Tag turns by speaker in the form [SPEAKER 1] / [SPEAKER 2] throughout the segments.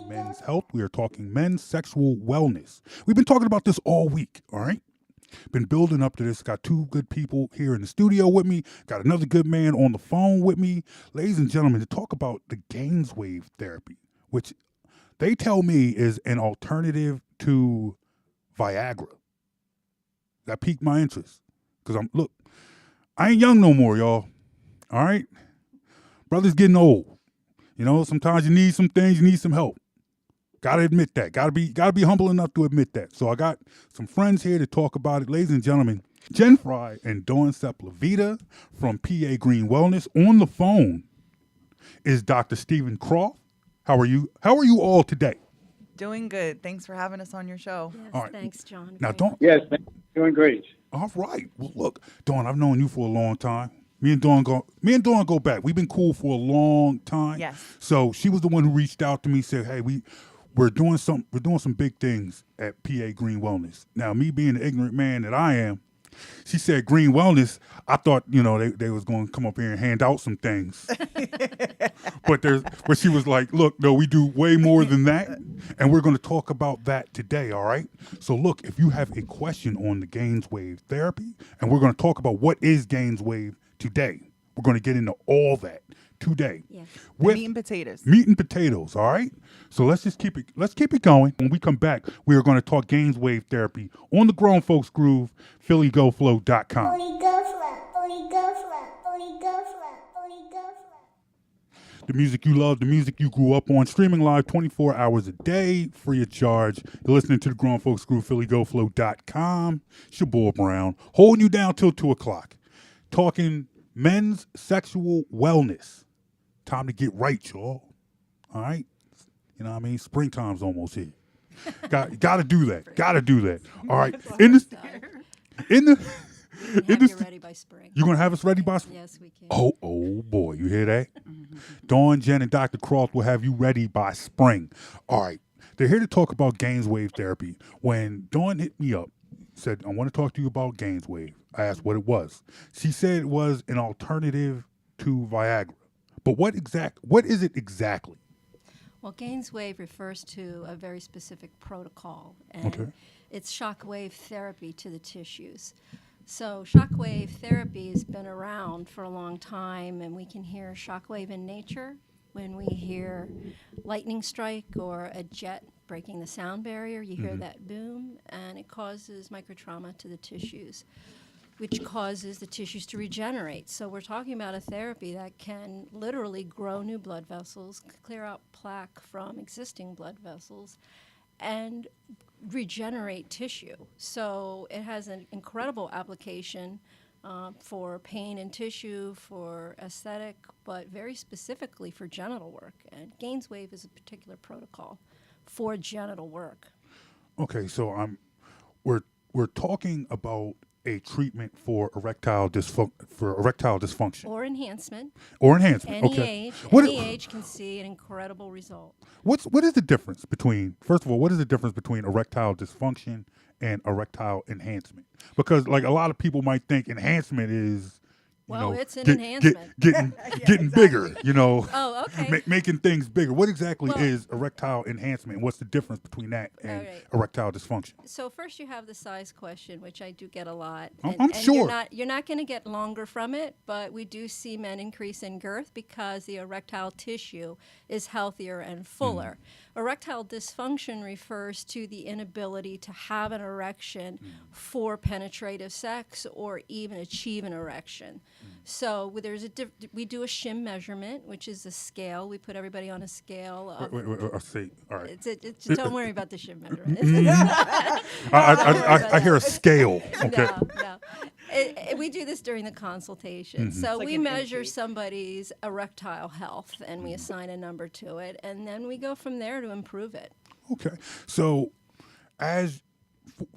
[SPEAKER 1] Men's health. We are talking men's sexual wellness. We've been talking about this all week, all right? Been building up to this. Got two good people here in the studio with me. Got another good man on the phone with me. Ladies and gentlemen, to talk about the Gainswave therapy, which they tell me is an alternative to Viagra. That piqued my interest. Because I ain't young no more, y'all. All right? Brother's getting old. You know, sometimes you need some things, you need some help. Gotta admit that. Gotta be humble enough to admit that. So I got some friends here to talk about it. Ladies and gentlemen, Jen Frey and Dawn Sepulveda from PA Green Wellness. On the phone is Dr. Stephen Kroth. How are you? How are you all today?
[SPEAKER 2] Doing good. Thanks for having us on your show.
[SPEAKER 3] Yes,
[SPEAKER 1] all right.
[SPEAKER 3] Thanks, John.
[SPEAKER 1] Now, Dawn.
[SPEAKER 4] Yes, doing great.
[SPEAKER 1] All right. Well, look, Dawn, I've known you for a long time. Me and Dawn go back. We've been cool for a long time.
[SPEAKER 2] Yes.
[SPEAKER 1] So she was the one who reached out to me, said, "Hey, we're doing some big things at PA Green Wellness." Now, me being the ignorant man that I am, she said Green Wellness. I thought, they was going to come up here and hand out some things. but she was like, "Look, no, we do way more than that, and we're going to talk about that today, all right? So look, if you have a question on the Gainswave therapy, and we're going to talk about what is Gainswave today. We're going to get into all that today.
[SPEAKER 3] Yes.
[SPEAKER 1] With
[SPEAKER 2] Meat and potatoes.
[SPEAKER 1] Meat and potatoes, all right? So let's keep it going. When we come back, we are going to talk Gainswave therapy on the Grown Folks Groove, PhillyGoFlow.com. The music you love, the music you grew up on, streaming live 24 hours a day, free of charge. You're listening to the Grown Folks Groove, PhillyGoFlow.com. It's your boy Brown, holding you down till 2 o'clock. Talking men's sexual wellness. Time to get right, y'all. All right? You know what I mean? Springtime's almost here. Got to do that. Got to do that. All right. In the
[SPEAKER 3] ready by spring.
[SPEAKER 1] You gonna have us ready by spring?
[SPEAKER 3] Yes, we can.
[SPEAKER 1] Oh boy, you hear that? Dawn, Jen, and Dr. Kroth will have you ready by spring. All right. They're here to talk about Gainswave therapy. When Dawn hit me up, said, "I want to talk to you about Gainswave," I asked what it was. She said it was an alternative to Viagra. But what is it exactly?
[SPEAKER 3] Well, Gainswave refers to a very specific protocol, and it's shockwave therapy to the tissues. So shockwave therapy has been around for a long time, and we can hear shockwave in nature when we hear lightning strike or a jet breaking the sound barrier. You hear that boom, and it causes microtrauma to the tissues, which causes the tissues to regenerate. So we're talking about a therapy that can literally grow new blood vessels, clear out plaque from existing blood vessels, and regenerate tissue. So it has an incredible application for pain and tissue, for aesthetic, but very specifically for genital work. And Gainswave is a particular protocol for genital work.
[SPEAKER 1] Okay, so we're talking about a treatment for erectile dysfunction
[SPEAKER 3] Or enhancement.
[SPEAKER 1] Any
[SPEAKER 3] age, any age can see an incredible result.
[SPEAKER 1] What is the difference between, first of all, what is the difference between erectile dysfunction and erectile enhancement? Because like a lot of people might think enhancement is
[SPEAKER 3] it's an enhancement.
[SPEAKER 1] Getting bigger,
[SPEAKER 3] Oh, okay.
[SPEAKER 1] making things bigger. What exactly is erectile enhancement? And what's the difference between that and erectile dysfunction?
[SPEAKER 3] So first you have the size question, which I do get a lot.
[SPEAKER 1] I'm sure.
[SPEAKER 3] You're not going to get longer from it, but we do see men increase in girth because the erectile tissue is healthier and fuller. Erectile dysfunction refers to the inability to have an erection for penetrative sex or even achieve an erection. So we do a shim measurement, which is a scale. We put everybody on a scale.
[SPEAKER 1] Wait, see, all right.
[SPEAKER 3] Don't worry about the shim measurement.
[SPEAKER 1] I hear a scale. Okay.
[SPEAKER 3] No. We do this during the consultation. So we measure somebody's erectile health, and we assign a number to it, and then we go from there to improve it.
[SPEAKER 1] Okay. So as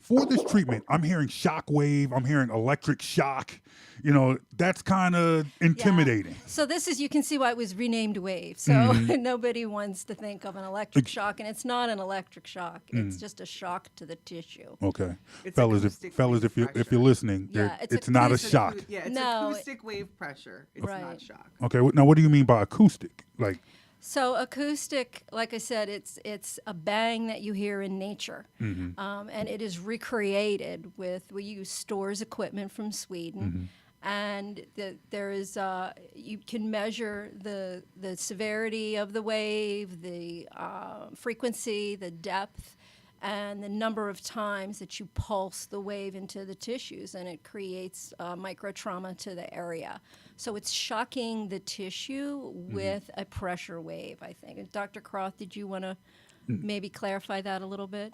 [SPEAKER 1] for this treatment, I'm hearing shock wave, I'm hearing electric shock. You know, that's kind of intimidating.
[SPEAKER 3] Yeah. So this is, you can see why it was renamed wave. So nobody wants to think of an electric shock, and it's not an electric shock. It's just a shock to the tissue.
[SPEAKER 1] Okay,
[SPEAKER 2] It's
[SPEAKER 1] fellas,
[SPEAKER 2] acoustic
[SPEAKER 1] if
[SPEAKER 2] wave
[SPEAKER 1] you're listening,
[SPEAKER 3] Yeah,
[SPEAKER 1] it's not a shock.
[SPEAKER 2] Yeah, it's
[SPEAKER 3] No,
[SPEAKER 2] acoustic wave pressure. It's
[SPEAKER 3] Right.
[SPEAKER 2] not shock.
[SPEAKER 1] Okay, now what do you mean by acoustic? Like,
[SPEAKER 3] So acoustic, like I said, it's a bang that you hear in nature, and it is recreated with, we use Stores equipment from Sweden, and there is you can measure the severity of the wave, the frequency, the depth, and the number of times that you pulse the wave into the tissues, and it creates micro trauma to the area. So it's shocking the tissue with a pressure wave, I think. And Dr. Kroth, did you want to maybe clarify that a little bit?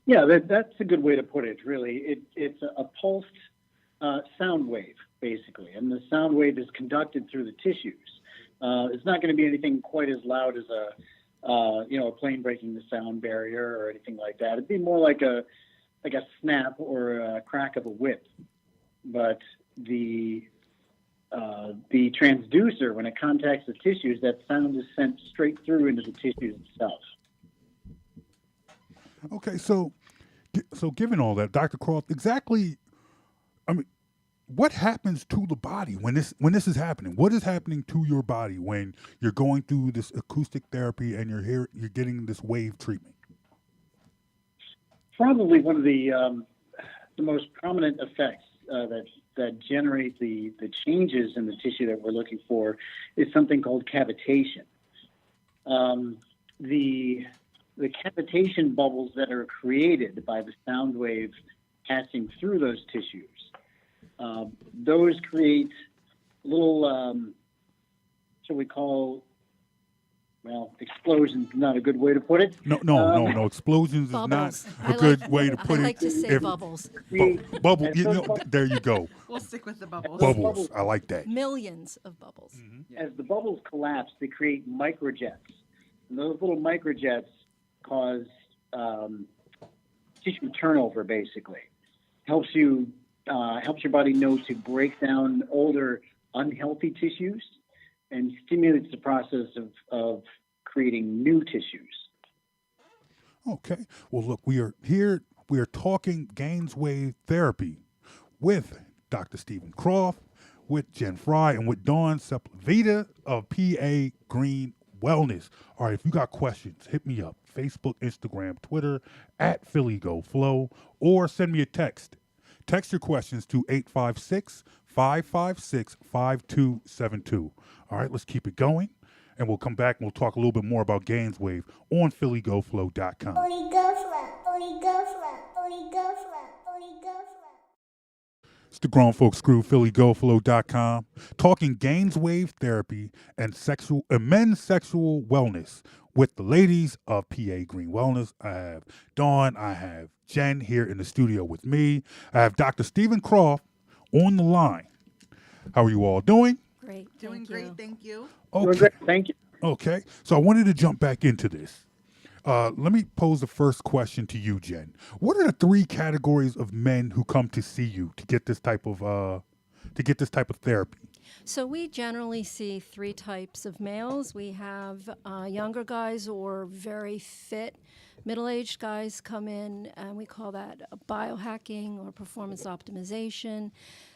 [SPEAKER 4] Yeah, that's a good way to put it, really. It's a pulsed sound wave, basically, and the sound wave is conducted through the tissues. It's not going to be anything quite as loud as a plane breaking the sound barrier or anything like that. It'd be more like a snap or a crack of a whip. But the transducer, when it contacts the tissues, that sound is sent straight through into the tissues itself.
[SPEAKER 1] okay, so given all that, Dr. Kroth, exactly, I mean, what happens to the body when this is happening? What is happening to your body when you're going through this acoustic therapy and you're getting this wave treatment?
[SPEAKER 4] Probably one of the most prominent effects that generate the changes in the tissue that we're looking for is something called cavitation. The cavitation bubbles that are created by the sound wave passing through those tissues, those create little, shall we call, explosions is not a good way to put it.
[SPEAKER 1] No. Explosions
[SPEAKER 3] Bubbles.
[SPEAKER 1] is not a good way to put
[SPEAKER 3] I
[SPEAKER 1] it.
[SPEAKER 3] like to say bubbles.
[SPEAKER 1] Bubble.
[SPEAKER 4] And
[SPEAKER 1] You
[SPEAKER 4] those
[SPEAKER 1] know,
[SPEAKER 4] bubbles-
[SPEAKER 1] there you go.
[SPEAKER 2] We'll stick with the bubbles.
[SPEAKER 1] Bubbles. I like that.
[SPEAKER 3] Millions of bubbles.
[SPEAKER 4] As the bubbles collapse, they create microjets. And those little microjets cause tissue turnover, basically. Helps your body know to break down older, unhealthy tissues and stimulates the process of creating new tissues.
[SPEAKER 1] Okay. Well, look, we are here. We are talking Gainswave therapy with Dr. Stephen Kroth, with Jen Frey, and with Dawn Sepulveda of PA Green Wellness. All right, if you got questions, hit me up. Facebook, Instagram, Twitter, at PhillyGoFlow, or send me a text. Text your questions to 856-556-5272. All right, let's keep it going. And we'll come back and we'll talk a little bit more about Gainswave on PhillyGoFlow.com. It's the Grown Folks Crew, PhillyGoFlow.com, talking Gainswave therapy and men's sexual wellness with the ladies of PA Green Wellness. I have Dawn, I have Jen here in the studio with me. I have Dr. Stephen Kroth on the line. How are you all doing?
[SPEAKER 3] Great.
[SPEAKER 2] Doing
[SPEAKER 3] thank
[SPEAKER 2] great,
[SPEAKER 3] you.
[SPEAKER 2] thank you.
[SPEAKER 4] Doing great. Thank you.
[SPEAKER 1] Okay, so I wanted to jump back into this. Let me pose the first question to you, Jen. What are the three categories of men who come to see you to get this type of therapy?
[SPEAKER 3] So we generally see three types of males. We have younger guys or very fit. Middle-aged guys come in, and we call that biohacking or performance optimization.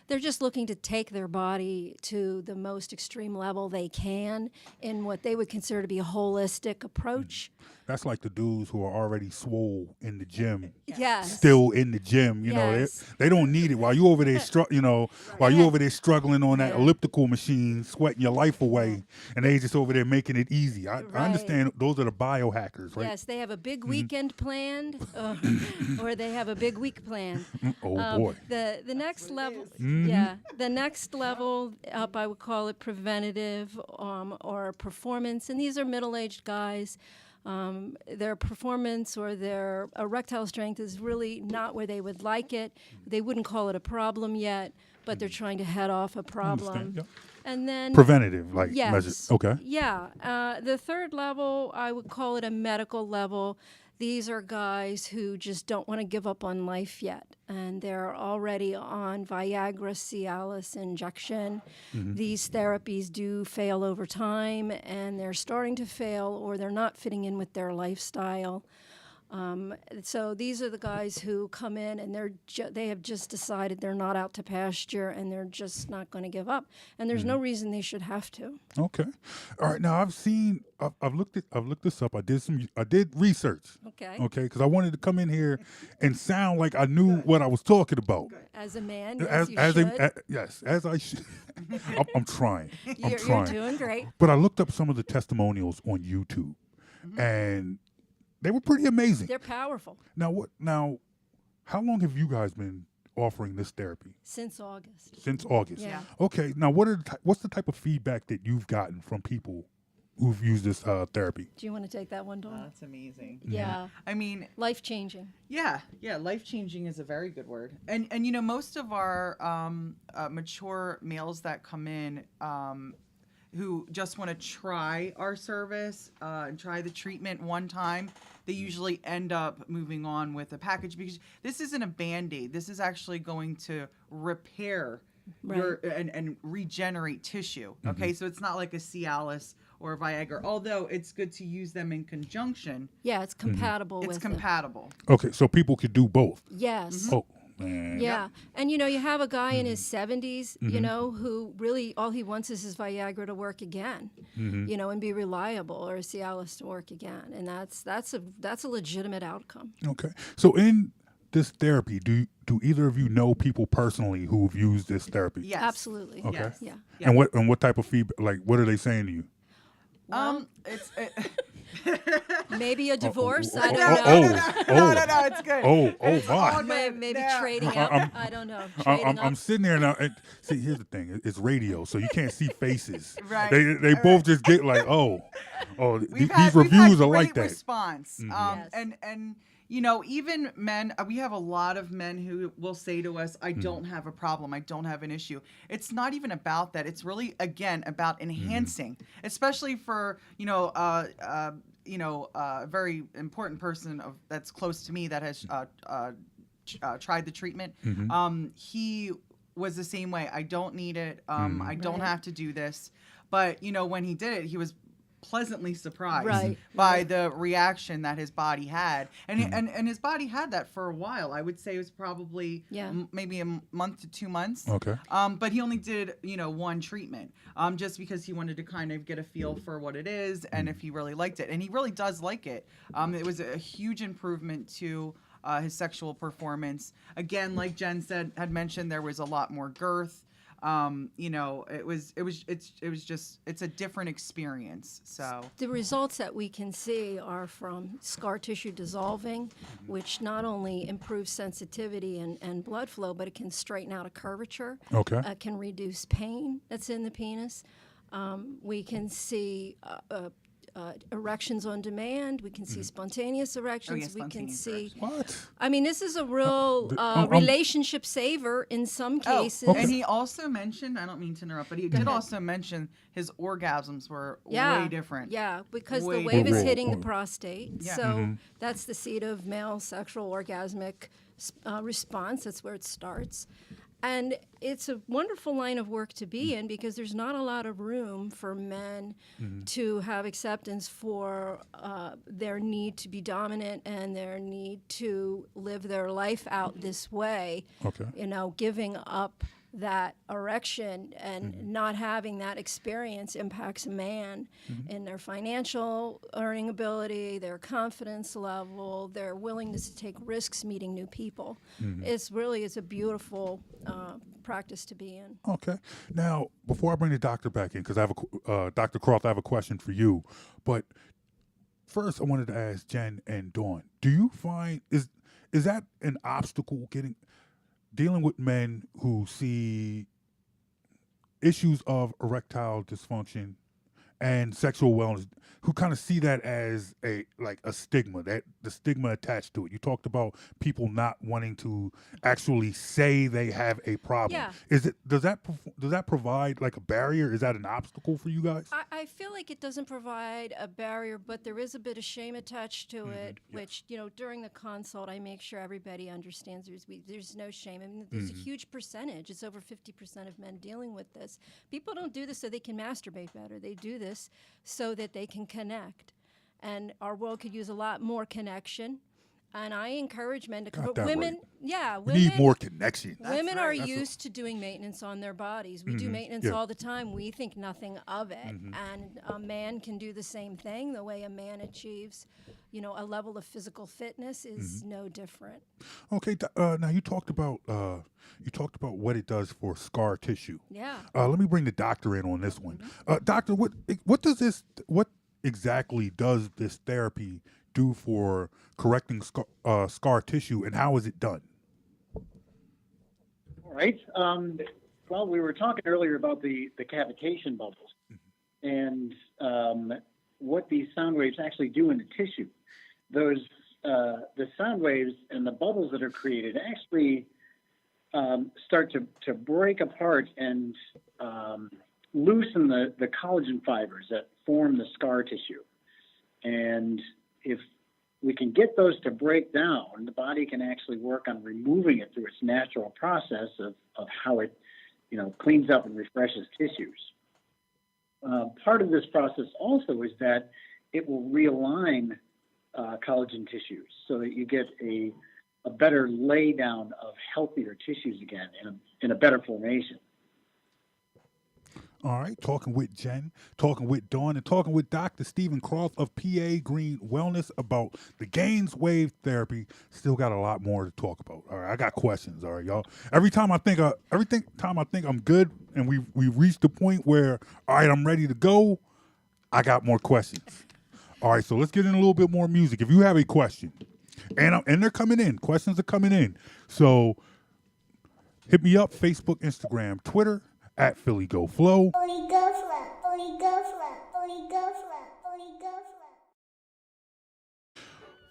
[SPEAKER 3] They're just looking to take their body to the most extreme level they can in what they would consider to be a holistic approach.
[SPEAKER 1] That's like the dudes who are already swole in the gym.
[SPEAKER 3] Yes.
[SPEAKER 1] Still in the gym, you know,
[SPEAKER 3] Yes.
[SPEAKER 1] they don't need it while you over there, while you over there struggling on that elliptical machine, sweating your life away, and they just over there making it easy. I understand those are the biohackers, right?
[SPEAKER 3] Yes, they have a big weekend planned, or they have a big week planned.
[SPEAKER 1] Oh boy.
[SPEAKER 3] The next level, the next level up, I would call it preventative or performance, and these are middle-aged guys. Their performance or their erectile strength is really not where they would like it. They wouldn't call it a problem yet, but they're trying to head off a problem.
[SPEAKER 1] Understand, yep.
[SPEAKER 3] And then
[SPEAKER 1] Preventative, like
[SPEAKER 3] yes,
[SPEAKER 1] measures. Okay.
[SPEAKER 3] yeah. The third level, I would call it a medical level. These are guys who just don't want to give up on life yet, and they're already on Viagra, Cialis injection. These therapies do fail over time, and they're starting to fail, or they're not fitting in with their lifestyle. So these are the guys who come in and they have just decided they're not out to pasture, and they're just not going to give up. And there's no reason they should have to.
[SPEAKER 1] Okay. All right. Now I've looked this up. I did research.
[SPEAKER 3] Okay.
[SPEAKER 1] Okay. Because I wanted to come in here and sound like I knew what I was talking about.
[SPEAKER 3] As a man, yes, you should.
[SPEAKER 1] Yes, as I should. I'm trying. I'm
[SPEAKER 3] You're
[SPEAKER 1] trying.
[SPEAKER 3] doing great.
[SPEAKER 1] But I looked up some of the testimonials on YouTube, and they were pretty amazing.
[SPEAKER 3] They're powerful.
[SPEAKER 1] Now, how long have you guys been offering this therapy?
[SPEAKER 3] Since August.
[SPEAKER 1] Since August.
[SPEAKER 3] Yeah.
[SPEAKER 1] Okay. Now, what's the type of feedback that you've gotten from people who've used this therapy?
[SPEAKER 3] Do you want to take that one, Dawn?
[SPEAKER 2] That's amazing.
[SPEAKER 3] Yeah.
[SPEAKER 2] I mean,
[SPEAKER 3] Life-changing.
[SPEAKER 2] yeah, life-changing is a very good word. And most of our mature males that come in who just want to try our service and try the treatment one time, they usually end up moving on with a package, because this isn't a Band-Aid. This is actually going to repair and regenerate tissue. Okay, so it's not like a Cialis or a Viagra, although it's good to use them in conjunction.
[SPEAKER 3] Yeah, it's compatible with
[SPEAKER 2] It's
[SPEAKER 3] it.
[SPEAKER 2] compatible.
[SPEAKER 1] Okay, so people could do both.
[SPEAKER 3] Yes.
[SPEAKER 1] Oh, man.
[SPEAKER 3] Yeah. And, you have a guy in his 70s, who really all he wants is his Viagra to work again, and be reliable, or a Cialis to work again. And that's a legitimate outcome.
[SPEAKER 1] Okay. So in this therapy, do either of you know people personally who've used this therapy?
[SPEAKER 2] Yes.
[SPEAKER 3] Absolutely.
[SPEAKER 1] Okay.
[SPEAKER 2] Yes.
[SPEAKER 3] Yeah.
[SPEAKER 1] And what type of feedback, like, what are they saying to you?
[SPEAKER 2] It's
[SPEAKER 3] Maybe a divorce. I
[SPEAKER 1] oh,
[SPEAKER 3] don't know.
[SPEAKER 2] no, it's good.
[SPEAKER 1] My.
[SPEAKER 3] Maybe
[SPEAKER 2] Yeah.
[SPEAKER 3] trading up. I don't know. Trading
[SPEAKER 1] I'm
[SPEAKER 3] up.
[SPEAKER 1] sitting there now. And, see, here's the thing: it's radio, so you can't see faces.
[SPEAKER 2] Right.
[SPEAKER 1] They both just get like,
[SPEAKER 2] We've
[SPEAKER 1] these reviews are like
[SPEAKER 2] great
[SPEAKER 1] that.
[SPEAKER 2] response.
[SPEAKER 3] Yes.
[SPEAKER 2] And even men, we have a lot of men who will say to us, I don't have a problem, I don't have an issue. It's not even about that. It's really, again, about enhancing, especially for, a very important person that's close to me that has tried the treatment. He was the same way. I don't need it. I don't have to do this. But, when he did it, he was pleasantly surprised by the reaction that his body had, and his body had that for a while. I would say it was probably maybe a month to 2 months.
[SPEAKER 1] Okay.
[SPEAKER 2] But he only did one treatment, just because he wanted to kind of get a feel for what it is and if he really liked it, and he really does like it. It was a huge improvement to his sexual performance. Again, like Jen had mentioned, there was a lot more girth. It's a different experience. So
[SPEAKER 3] The results that we can see are from scar tissue dissolving, which not only improves sensitivity and blood flow, but it can straighten out a curvature.
[SPEAKER 1] Okay.
[SPEAKER 3] Can reduce pain that's in the penis. We can see erections on demand. We can see spontaneous erections. We can
[SPEAKER 2] spontaneous
[SPEAKER 3] see.
[SPEAKER 1] What?
[SPEAKER 3] I mean, this is a real relationship saver in some cases.
[SPEAKER 2] And he also mentioned, I don't mean to interrupt, but he did also mention his orgasms were way different.
[SPEAKER 3] Yeah, because
[SPEAKER 2] Way
[SPEAKER 3] the wave is
[SPEAKER 1] different.
[SPEAKER 3] hitting the prostate.
[SPEAKER 2] Yeah.
[SPEAKER 3] So that's the seat of male sexual orgasmic response. That's where it starts. And it's a wonderful line of work to be in, because there's not a lot of room for men to have acceptance for their need to be dominant and their need to live their life out this way.
[SPEAKER 1] Okay.
[SPEAKER 3] Giving up that erection and not having that experience impacts a man in their financial earning ability, their confidence level, their willingness to take risks meeting new people. It's a beautiful practice to be in.
[SPEAKER 1] Okay. Now, before I bring the doctor back in, because I have Dr. Kroth, I have a question for you. But first, I wanted to ask Jen and Dawn: do you find is that an obstacle dealing with men who see issues of erectile dysfunction and sexual wellness, who kind of see that as a stigma, that the stigma attached to it. You talked about people not wanting to actually say they have a problem.
[SPEAKER 3] Yeah.
[SPEAKER 1] Does that provide like a barrier? Is that an obstacle for you guys?
[SPEAKER 3] I feel like it doesn't provide a barrier, but there is a bit of shame attached to it, which, during the consult, I make sure everybody understands there's no shame. I mean, there's a huge percentage. It's over 50% of men dealing with this. People don't do this so they can masturbate better. They do this so that they can connect. And our world could use a lot more connection. And I encourage men to come.
[SPEAKER 1] Got that
[SPEAKER 3] Women,
[SPEAKER 1] right.
[SPEAKER 3] yeah,
[SPEAKER 1] We
[SPEAKER 3] women
[SPEAKER 1] need more connection.
[SPEAKER 3] Women are used to doing maintenance on their bodies. We do maintenance all the time. We think nothing of it. And a man can do the same thing. The way a man achieves, a level of physical fitness is no different.
[SPEAKER 1] Okay, now you talked about what it does for scar tissue.
[SPEAKER 3] Yeah.
[SPEAKER 1] Let me bring the doctor in on this one. Doctor, what exactly does this therapy do for correcting scar tissue, and how is it done?
[SPEAKER 4] All right. Well, we were talking earlier about the cavitation bubbles and what these sound waves actually do in the tissue. The sound waves and the bubbles that are created actually start to break apart and loosen the collagen fibers that form the scar tissue. And if we can get those to break down, the body can actually work on removing it through its natural process of how it, cleans up and refreshes tissues. Part of this process also is that it will realign collagen tissues so that you get a better lay down of healthier tissues again in a better formation.
[SPEAKER 1] All right, talking with Jen, talking with Dawn, and talking with Dr. Stephen Kroth of PA Green Wellness about the Gainswave therapy. Still got a lot more to talk about. All right, I got questions. All right, y'all. Every time I think I'm good, and we've reached the point where, all right, I'm ready to go, I got more questions. All right, so let's get in a little bit more music. If you have a question, and they're coming in, questions are coming in. So hit me up, Facebook, Instagram, Twitter, at Philly Go Flow.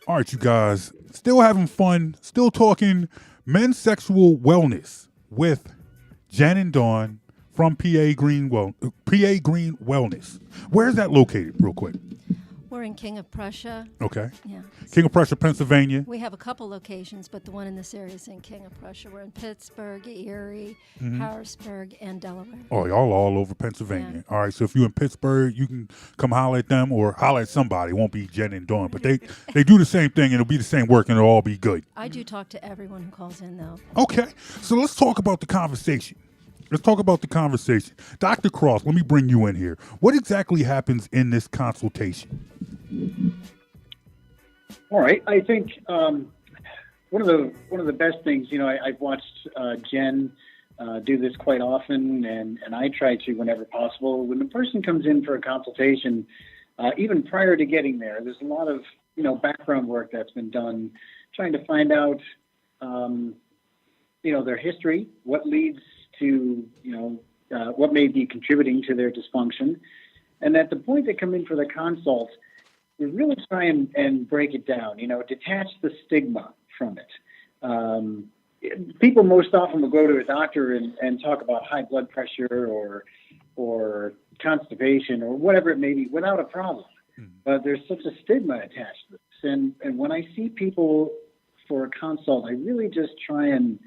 [SPEAKER 1] All right, you guys, still having fun, still talking men's sexual wellness with Jen and Dawn from PA Green Wellness. Where is that located, real quick?
[SPEAKER 3] We're in King of Prussia.
[SPEAKER 1] Okay.
[SPEAKER 3] Yeah.
[SPEAKER 1] King of Prussia, Pennsylvania.
[SPEAKER 3] We have a couple locations, but the one in this area is in King of Prussia. We're in Pittsburgh, Erie, Harrisburg, and Delaware.
[SPEAKER 1] Oh, y'all all over Pennsylvania. Yeah. All right, so if you're in Pittsburgh, you can come holler at them or holler at somebody. It won't be Jen and Dawn, but they do the same thing, and it'll be the same work, and it'll all be good.
[SPEAKER 3] I do talk to everyone who calls in, though.
[SPEAKER 1] Okay, so let's talk about the conversation. Dr. Kroth, let me bring you in here. What exactly happens in this consultation?
[SPEAKER 4] All right. I think one of the best things, I've watched Jen do this quite often, and I try to whenever possible. When the person comes in for a consultation, even prior to getting there's a lot of background work that's been done, trying to find out their history, what leads to what may be contributing to their dysfunction, and at the point they come in for the consult, we really try and break it down, detach the stigma from it. People most often will go to a doctor and talk about high blood pressure or constipation or whatever it may be without a problem. But there's such a stigma attached to this. And when I see people for a consult, I really just try and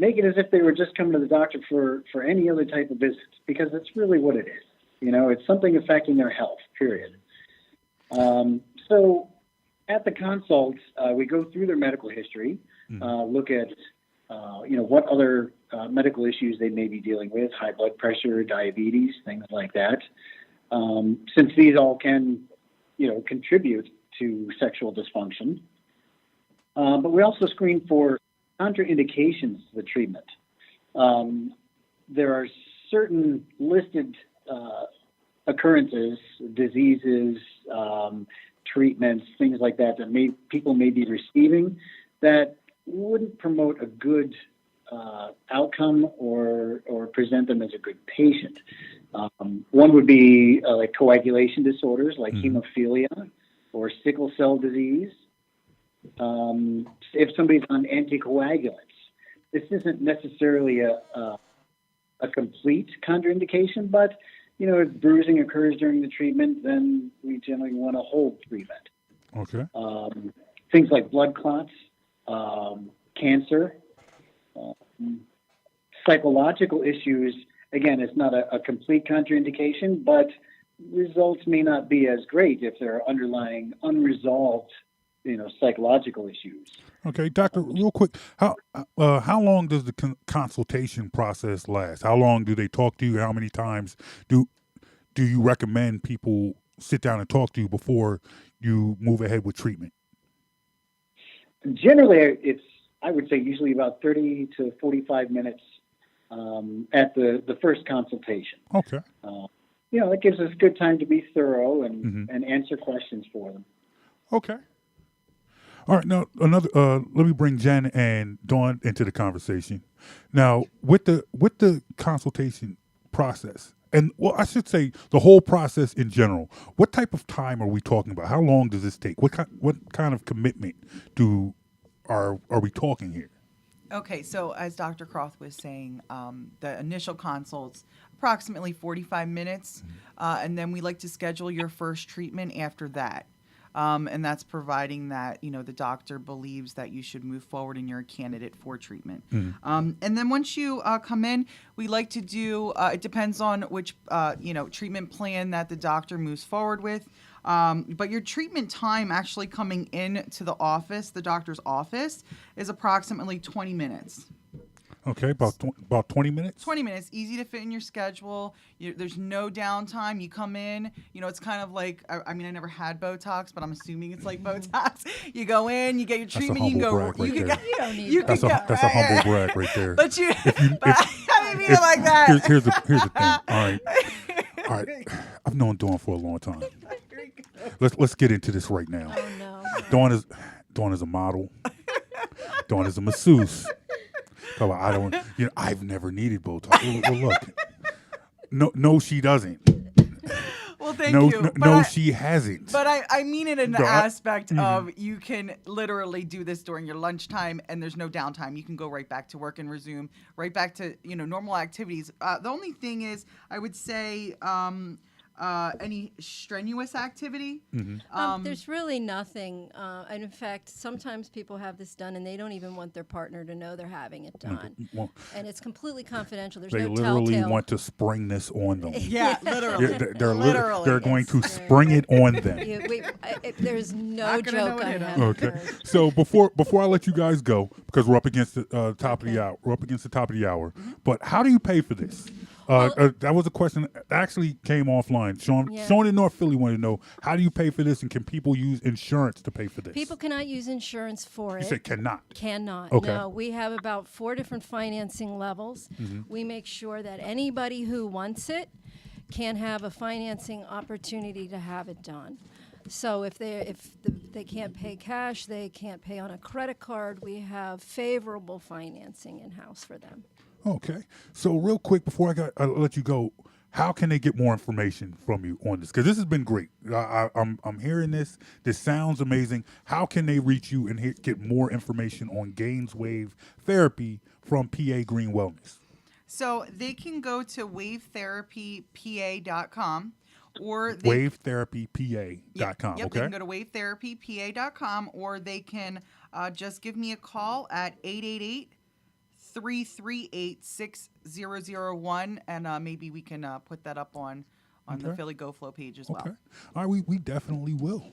[SPEAKER 4] make it as if they were just coming to the doctor for any other type of visit, because that's really what it is. It's something affecting their health, period. So at the consult, we go through their medical history, look at, what other medical issues they may be dealing with, high blood pressure, diabetes, things like that. Since these all can, contribute to sexual dysfunction. But we also screen for contraindications to the treatment. There are certain listed occurrences, diseases, treatments, things like that people may be receiving that wouldn't promote a good outcome or present them as a good patient. One would be like coagulation disorders like hemophilia or sickle cell disease. If somebody's on anticoagulants, this isn't necessarily a complete contraindication, but if bruising occurs during the treatment, then we generally want to hold treatment.
[SPEAKER 1] Okay.
[SPEAKER 4] Things like blood clots, cancer, psychological issues. Again, it's not a complete contraindication, but results may not be as great if there are underlying unresolved, psychological issues.
[SPEAKER 1] Okay, doctor, real quick, how long does the consultation process last? How long do they talk to you? How many times do you recommend people sit down and talk to you before you move ahead with treatment?
[SPEAKER 4] Generally, I would say usually about 30 to 45 minutes at the first consultation.
[SPEAKER 1] Okay.
[SPEAKER 4] It gives us good time to be thorough and answer questions for them.
[SPEAKER 1] Okay. All right. Now, let me bring Jen and Dawn into the conversation. Now, with the consultation process, and I should say the whole process in general, what type of time are we talking about? How long does this take? What kind of commitment are we talking here?
[SPEAKER 2] Okay, so as Dr. Kroth was saying, the initial consults approximately 45 minutes, and then we like to schedule your first treatment after that. And that's providing that, the doctor believes that you should move forward and you're a candidate for treatment. And then once you come in, we like to do, it depends on which, treatment plan that the doctor moves forward with. But your treatment time actually coming in to the office, the doctor's office, is approximately 20 minutes.
[SPEAKER 1] Okay, about 20 minutes?
[SPEAKER 2] 20 minutes, easy to fit in your schedule. There's no downtime. You come in, it's kind of like, I never had Botox, but I'm assuming it's like Botox. You go in, you get your treatment, you can go.
[SPEAKER 1] Brag right there.
[SPEAKER 3] You don't need
[SPEAKER 1] That's a humble brag right there.
[SPEAKER 2] But I didn't mean it like that.
[SPEAKER 1] Here's the thing. All right. I've known Dawn for a long time. Let's get into this right now.
[SPEAKER 3] Oh, no.
[SPEAKER 1] Dawn is a model. Dawn is a masseuse. I've never needed Botox. Well, look. No, she doesn't.
[SPEAKER 2] Well, thank you.
[SPEAKER 1] She hasn't.
[SPEAKER 2] But I mean it in the aspect of you can literally do this during your lunchtime and there's no downtime. You can go right back to work and resume right back to, normal activities. The only thing is, I would say, any strenuous activity.
[SPEAKER 3] There's really nothing. And in fact, sometimes people have this done and they don't even want their partner to know they're having it done. And it's completely confidential. There's
[SPEAKER 1] they
[SPEAKER 3] no
[SPEAKER 1] literally
[SPEAKER 3] telltale.
[SPEAKER 1] want to spring this on them.
[SPEAKER 2] Yeah, literally.
[SPEAKER 1] They're going to spring it on them.
[SPEAKER 3] There's no
[SPEAKER 2] Not gonna know
[SPEAKER 3] joke
[SPEAKER 2] what
[SPEAKER 3] I
[SPEAKER 2] hit 'em.
[SPEAKER 3] haven't
[SPEAKER 1] Okay.
[SPEAKER 3] heard.
[SPEAKER 1] So before I let you guys go, because we're up against the top of the hour. We're up against the top of the hour. But how do you pay for this? That was a question that actually came offline. Sean in North Philly wanted to know, how do you pay for this, and can people use insurance to pay for this?
[SPEAKER 3] People cannot use insurance for it.
[SPEAKER 1] You said cannot.
[SPEAKER 3] Cannot.
[SPEAKER 1] Okay.
[SPEAKER 3] No, we have about 4 different financing levels. We make sure that anybody who wants it can have a financing opportunity to have it done. So if they can't pay cash, they can't pay on a credit card, we have favorable financing in-house for them.
[SPEAKER 1] Okay. So real quick, before I let you go, how can they get more information from you on this? Because this has been great. I'm hearing this. This sounds amazing. How can they reach you and get more information on Gainswave therapy from PA Green Wellness?
[SPEAKER 2] So they can go to wavetherapypa.com or
[SPEAKER 1] wavetherapypa.com.
[SPEAKER 2] Yep,
[SPEAKER 1] Okay.
[SPEAKER 2] they can go to wavetherapypa.com or they can just give me a call at 888-338-6001 and maybe we can put that up on the Philly Go Flow page as well.
[SPEAKER 1] Okay. All right, we definitely will.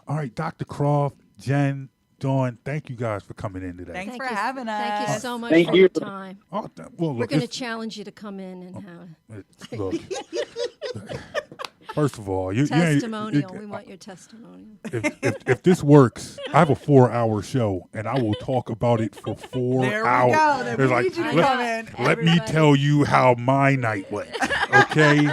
[SPEAKER 1] All right, Dr. Kroth, Jen, Dawn, thank you guys for coming in today.
[SPEAKER 2] Thanks for having us.
[SPEAKER 3] Thank you so much
[SPEAKER 4] Thank
[SPEAKER 3] for
[SPEAKER 4] you.
[SPEAKER 3] your time.
[SPEAKER 1] Oh, well, look,
[SPEAKER 3] We're going to challenge you to come in and have
[SPEAKER 1] look. First of all, you
[SPEAKER 3] testimonial. We want your testimonial.
[SPEAKER 1] if this works, I have a 4-hour show, and I will talk about it for 4
[SPEAKER 2] There
[SPEAKER 1] hours.
[SPEAKER 2] we go. Then
[SPEAKER 1] It's
[SPEAKER 2] we
[SPEAKER 1] like,
[SPEAKER 2] need you to
[SPEAKER 1] let-
[SPEAKER 2] come in.
[SPEAKER 1] Let me tell you how my night went, okay?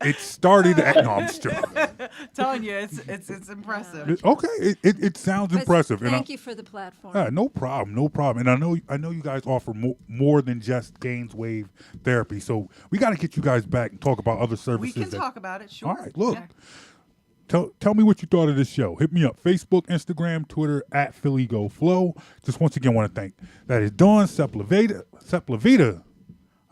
[SPEAKER 1] It started at, no, I'm just joking.
[SPEAKER 2] Telling you, it's impressive.
[SPEAKER 1] Okay, it sounds impressive.
[SPEAKER 3] Thank you for the platform.
[SPEAKER 1] No problem, no problem. And I know you guys offer more than just Gainswave therapy. So we got to get you guys back and talk about other services.
[SPEAKER 2] We can talk about it, sure.
[SPEAKER 1] All right, look.
[SPEAKER 2] Yeah.
[SPEAKER 1] Tell me what you thought of this show. Hit me up, Facebook, Instagram, Twitter, at PhillyGoFlow. Just once again want to thank that is Dawn Sepulveda.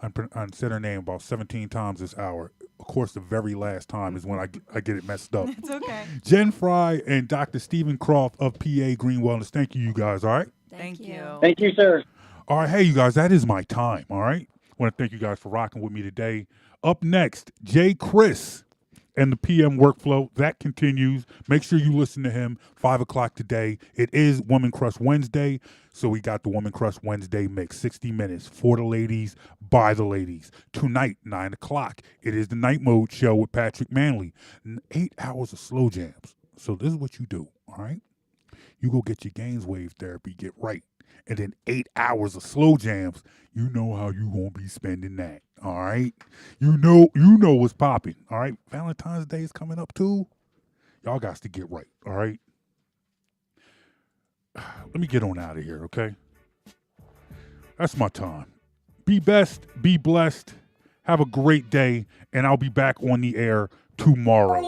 [SPEAKER 1] I said her name about 17 times this hour. Of course, the very last time is when I get it messed up.
[SPEAKER 2] It's okay.
[SPEAKER 1] Jen Frey and Dr. Stephen Kroth of PA Green Wellness. Thank you guys, all right?
[SPEAKER 2] Thank you.
[SPEAKER 4] Thank you, sir.
[SPEAKER 1] All right, hey, you guys, that is my time, all right? I want to thank you guys for rocking with me today. Up next, Jay Chris and the PM Workflow. That continues. Make sure you listen to him, 5 o'clock today. It is Woman Crush Wednesday, so we got the Woman Crush Wednesday mix, 60 minutes for the ladies, by the ladies. Tonight, 9 o'clock, it is the Night Mode Show with Patrick Manley. 8 hours of slow jams. So this is what you do, all right? You go get your Gainswave therapy, get right. And then 8 hours of slow jams, you know how you gonna be spending that. All right. You know what's popping. All right. Valentine's Day is coming up too. Y'all got to get right. All right. Let me get on out of here, okay? That's my time. Be best, be blessed, have a great day, and I'll be back on the air tomorrow.